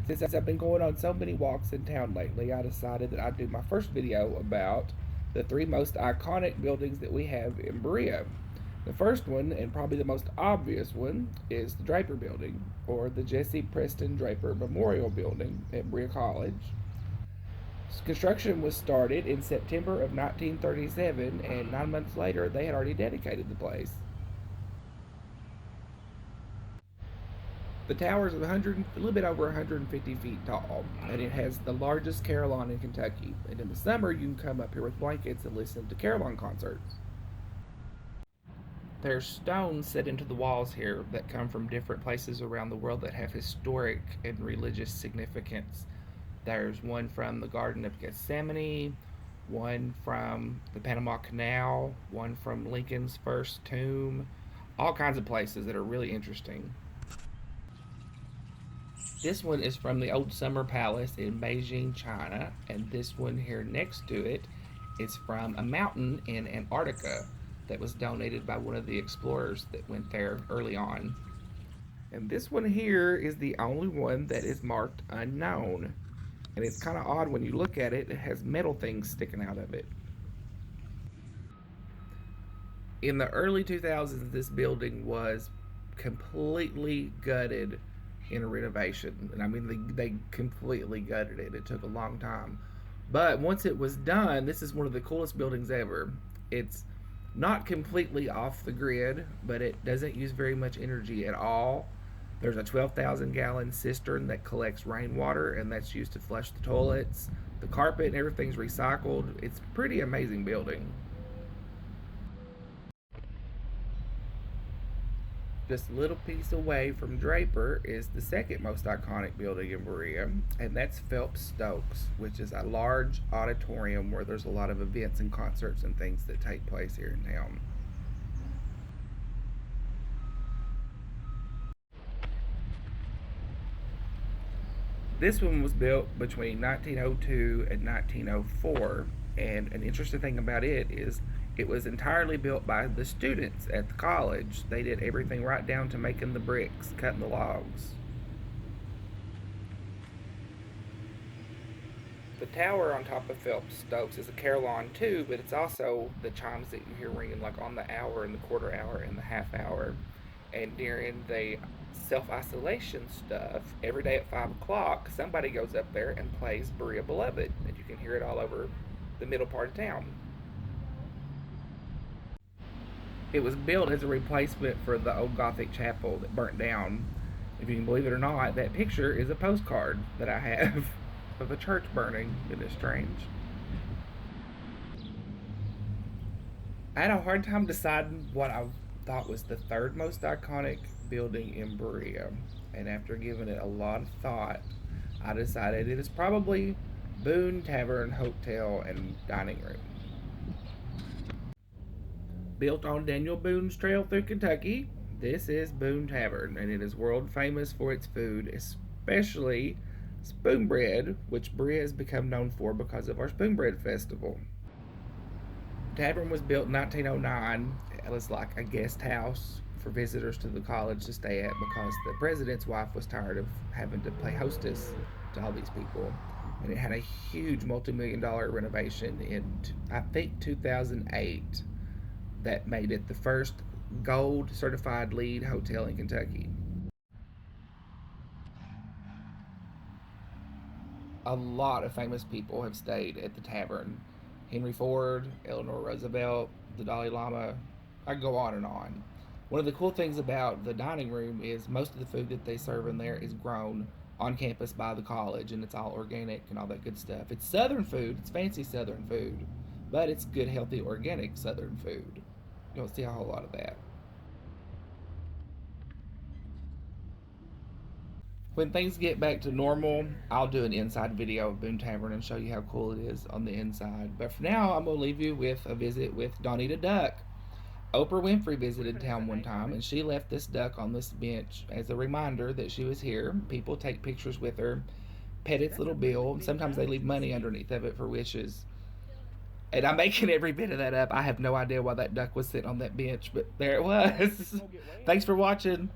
Since I've been going on so many walks in town lately, I decided that I'd do my first video about the three most iconic buildings that we have in Berea. The first one, and probably the most obvious one, is the Draper Building, or the Jesse Preston Draper Memorial Building at Berea College. Construction was started in September of 1937, and 9 months later, they had already dedicated the place. The tower is a little bit over 150 feet tall, and it has the largest carillon in Kentucky. And in the summer, you can come up here with blankets and listen to carillon concerts. There's stones set into the walls here that come from different places around the world that have historic and religious significance. There's one from the Garden of Gethsemane, one from the Panama Canal, one from Lincoln's first tomb, all kinds of places that are really interesting. This one is from the old summer palace in Beijing, China, and this one here next to it is from a mountain in Antarctica that was donated by one of the explorers that went there early on. And this one here is the only one that is marked unknown. And it's kind of odd when you look at it, it has metal things sticking out of it. In the early 2000s, this building was completely gutted in a renovation. And I mean, they completely gutted it. It took a long time. But once it was done, this is one of the coolest buildings ever. It's not completely off the grid, but it doesn't use very much energy at all. There's a 12,000 gallon cistern that collects rainwater, and that's used to flush the toilets. The carpet and everything's recycled. It's a pretty amazing building. Just a little piece away from Draper is the second most iconic building in Berea, and that's Phelps-Stokes, which is a large auditorium where there's a lot of events and concerts and things that take place here in town. This one was built between 1902 and 1904, and an interesting thing about it is it was entirely built by the students at the college. They did everything right down to making the bricks, cutting the logs. The tower on top of Phelps-Stokes is a carillon too, but it's also the chimes that you hear ringing like on the hour and the quarter hour and the half hour. And during the self-isolation stuff, every day at 5 o'clock, somebody goes up there and plays Berea Beloved, and you can hear it all over the middle part of town. It was built as a replacement for the old Gothic chapel that burnt down. If you can believe it or not, that picture is a postcard that I have of a church burning. It is strange. I had a hard time deciding what I thought was the third most iconic building in Berea, and after giving it a lot of thought, I decided it is probably Boone Tavern Hotel and Dining Room. Built on Daniel Boone's trail through Kentucky, this is Boone Tavern, and it is world famous for its food, especially spoon bread, which Berea has become known for because of our Spoon Bread Festival. The tavern was built in 1909. It was like a guest house for visitors to the college to stay at because the president's wife was tired of having to play hostess to all these people. And it had a huge multi-million-dollar renovation in, I think, 2008 that made it the first gold certified LEED hotel in Kentucky. A lot of famous people have stayed at the tavern. Henry Ford, Eleanor Roosevelt, the Dalai Lama. I go on and on. One of the cool things about the dining room is most of the food that they serve in there is grown on campus by the college, and it's all organic and all that good stuff. It's Southern food, it's fancy Southern food, but it's good, healthy, organic Southern food. You don't see a whole lot of that. When things get back to normal, I'll do an inside video of Boone Tavern and show you how cool it is on the inside. But for now, I'm going to leave you with a visit with Donita Duck. Oprah Winfrey visited town one time, and she left this duck on this bench as a reminder that she was here. People take pictures with her, pet its little bill, and sometimes they leave money underneath of it for wishes. And I'm making every bit of that up. I have no idea why that duck was sitting on that bench, but there it was. Thanks for watching.